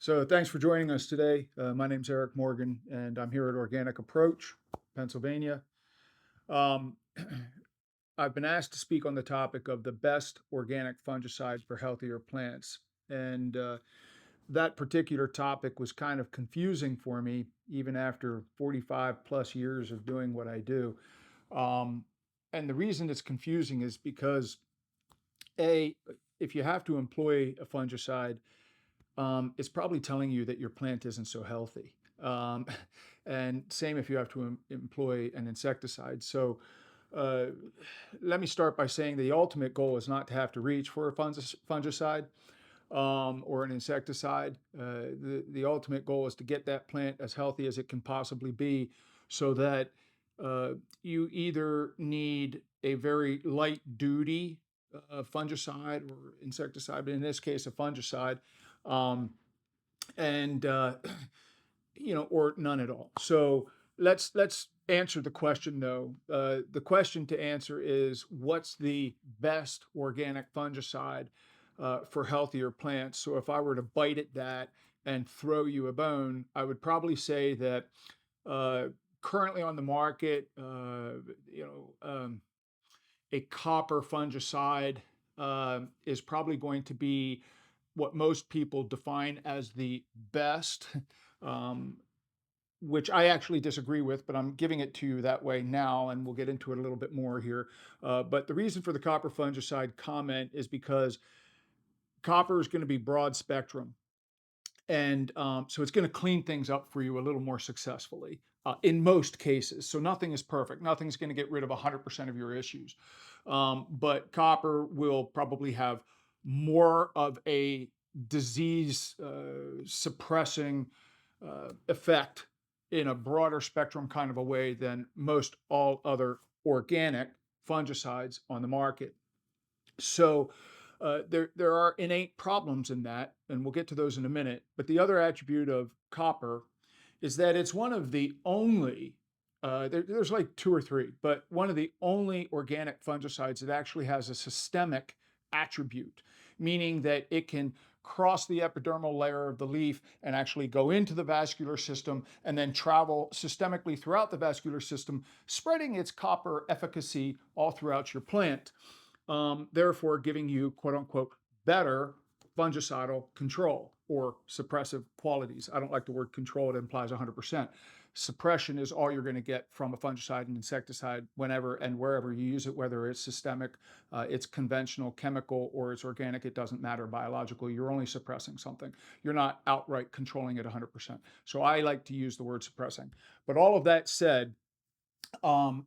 So thanks for joining us today. My name's Eric Morgan, and I'm here at Organic Approach, Pennsylvania. Um, I've been asked to speak on the topic of the best organic fungicide for healthier plants. And that particular topic was kind of confusing for me, even after 45 plus years of doing what I do. Um, and the reason it's confusing is because, A, if you have to employ a fungicide, it's probably telling you that your plant isn't so healthy. Um, and same if you have to employ an insecticide. So uh, let me start by saying the ultimate goal is not to have to reach for a fungicide or an insecticide. The ultimate goal is to get that plant as healthy as it can possibly be so that uh, you either need a very light duty fungicide or insecticide, but in this case, a fungicide. Um, and or none at all. So let's answer the question though. The question to answer is what's the best organic fungicide for healthier plants? So if I were to bite at that and throw you a bone, I would probably say that uh, currently on the market, a copper fungicide is probably going to be what most people define as the best, um, which I actually disagree with, but I'm giving it to you that way now, and we'll get into it a little bit more here. But the reason for the copper fungicide comment is because copper is going to be broad spectrum. And so it's going to clean things up for you a little more successfully in most cases. So nothing is perfect. Nothing's going to get rid of 100% of your issues. But copper will probably have more of a disease suppressing effect in a broader spectrum kind of a way than most all other organic fungicides on the market. So there are innate problems in that, and we'll get to those in a minute. But the other attribute of copper is that it's one of the only, there's like two or three, but one of the only organic fungicides that actually has a systemic attribute, meaning that it can cross the epidermal layer of the leaf and actually go into the vascular system and then travel systemically throughout the vascular system, spreading its copper efficacy all throughout your plant, therefore giving you quote unquote better fungicidal control or suppressive qualities. I don't like the word control, it implies 100%. Suppression is all you're going to get from a fungicide and insecticide whenever and wherever you use it, whether it's systemic, it's conventional, chemical, or it's organic. It doesn't matter, biological. You're only suppressing something. You're not outright controlling it 100%. So I like to use the word suppressing. But all of that said, um,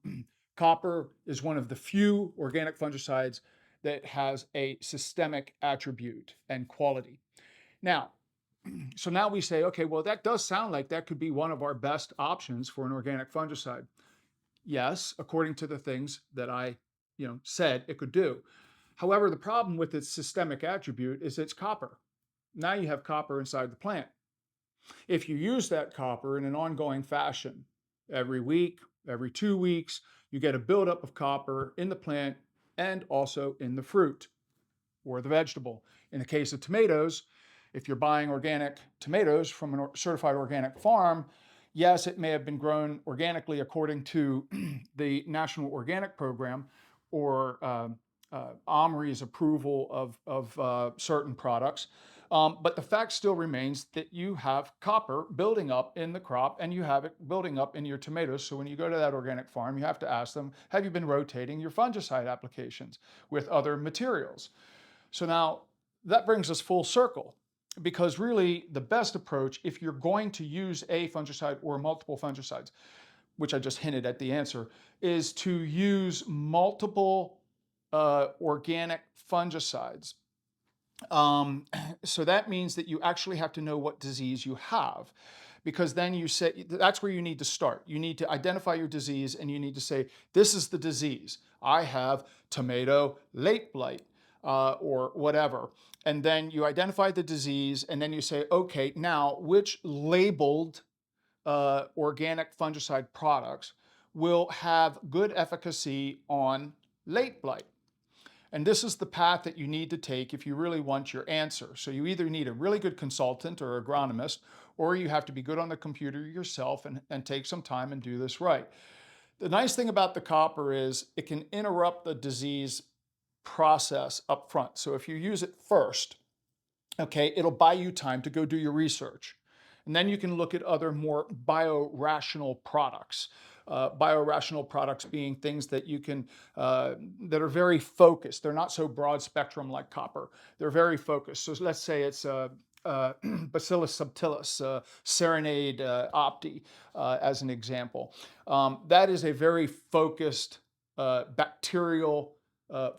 copper is one of the few organic fungicides that has a systemic attribute and quality. Now, so now we say, okay, well, that does sound like that could be one of our best options for an organic fungicide. Yes, according to the things that I, said it could do. However, the problem with its systemic attribute is it's copper. Now you have copper inside the plant. If you use that copper in an ongoing fashion, every week, every 2 weeks, you get a buildup of copper in the plant and also in the fruit or the vegetable. In the case of tomatoes, if you're buying organic tomatoes from a certified organic farm, yes, it may have been grown organically according to the National Organic Program or OMRI's approval of certain products. But the fact still remains that you have copper building up in the crop and you have it building up in your tomatoes. So when you go to that organic farm, you have to ask them, have you been rotating your fungicide applications with other materials? So now that brings us full circle because really the best approach, if you're going to use a fungicide or multiple fungicides, which I just hinted at the answer, is to use multiple organic fungicides. Um, so that means that you actually have to know what disease you have, because then you say that's where you need to start. You need to identify your disease and you need to say, this is the disease. I have tomato late blight or whatever. And then you identify the disease and then you say, okay, now which labeled organic fungicide products will have good efficacy on late blight? And this is the path that you need to take if you really want your answer. So you either need a really good consultant or agronomist, or you have to be good on the computer yourself and take some time and do this right. The nice thing about the copper is it can interrupt the disease process up front. So if you use it first, okay, it'll buy you time to go do your research. And then you can look at other more biorational products. Biorational products being things that you can, that are very focused. They're not so broad spectrum like copper. They're very focused. So let's say it's Bacillus subtilis, Serenade opti, as an example. That is a very focused bacterial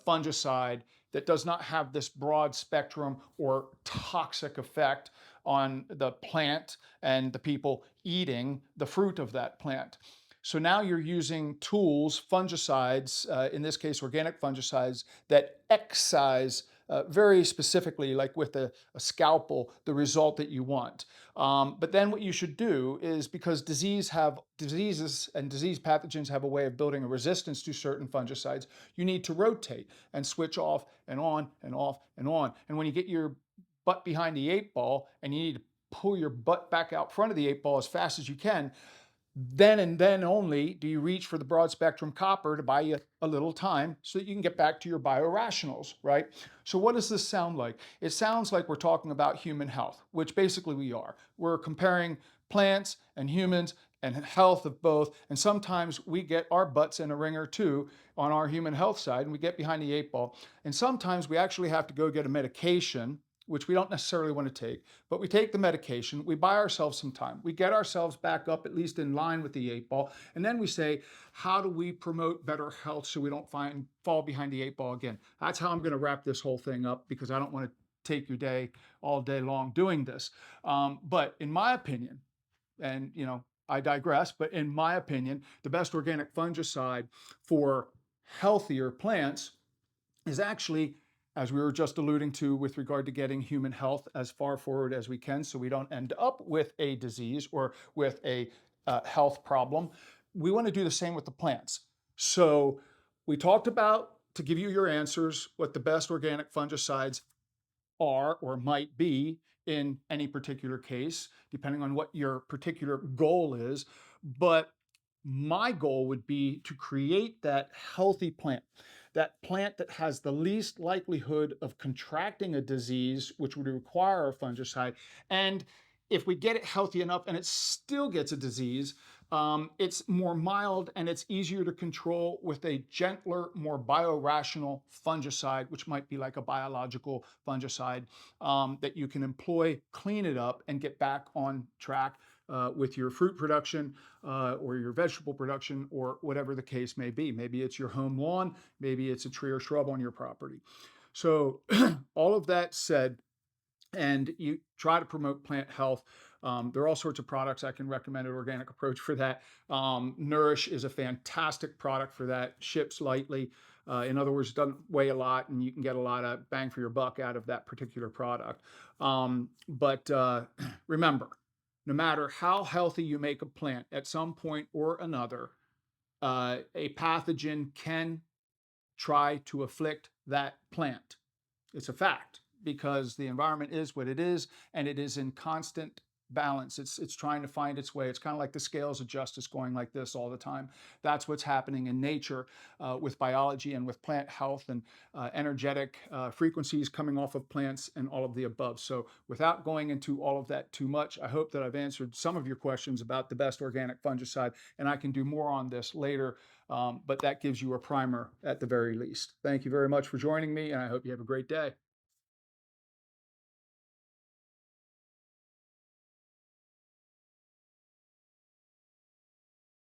fungicide that does not have this broad spectrum or toxic effect on the plant and the people eating the fruit of that plant. So now you're using tools, fungicides, in this case, organic fungicides, that excise very specifically, like with a scalpel, the result that you want. But then what you should do is, because diseases and disease pathogens have a way of building a resistance to certain fungicides, you need to rotate and switch off and on and off and on. And when you get your butt behind the eight ball and you need to pull your butt back out front of the eight ball as fast as you can, then and then only do you reach for the broad spectrum copper to buy you a little time so that you can get back to your biorationals, right? So what does this sound like? It sounds like we're talking about human health, which basically we are. We're comparing plants and humans and health of both. And sometimes we get our butts in a ring or two on our human health side and we get behind the eight ball. And sometimes we actually have to go get a medication, which we don't necessarily want to take, but we take the medication, we buy ourselves some time, we get ourselves back up at least in line with the eight ball, and then we say, how do we promote better health so we don't fall behind the eight ball again? That's how I'm going to wrap this whole thing up, because I don't want to take your day all day long doing this. But in my opinion, and I digress, but in my opinion, the best organic fungicide for healthier plants is actually, as we were just alluding to with regard to getting human health as far forward as we can so we don't end up with a disease or with a health problem, we want to do the same with the plants. So we talked about, to give you your answers, what the best organic fungicides are or might be in any particular case, depending on what your particular goal is. But my goal would be to create that healthy plant, that plant that has the least likelihood of contracting a disease, which would require a fungicide. And if we get it healthy enough and it still gets a disease, it's more mild and it's easier to control with a gentler, more biorational fungicide, which might be like a biological fungicide that you can employ, clean it up, and get back on track with your fruit production or your vegetable production, or whatever the case may be. Maybe it's your home lawn, maybe it's a tree or shrub on your property. So all of that said, and you try to promote plant health. There are all sorts of products I can recommend, an organic approach for that. Nourish is a fantastic product for that, ships lightly. In other words, doesn't weigh a lot, and you can get a lot of bang for your buck out of that particular product. But remember, no matter how healthy you make a plant, at some point or another, a pathogen can try to afflict that plant. It's a fact, because the environment is what it is, and it is in constant balance. It's trying to find its way. It's kind of like the scales of justice going like this all the time. That's what's happening in nature with biology and with plant health and energetic frequencies coming off of plants and all of the above. So without going into all of that too much, I hope that I've answered some of your questions about the best organic fungicide, and I can do more on this later. But that gives you a primer at the very least. Thank you very much for joining me, and I hope you have a great day.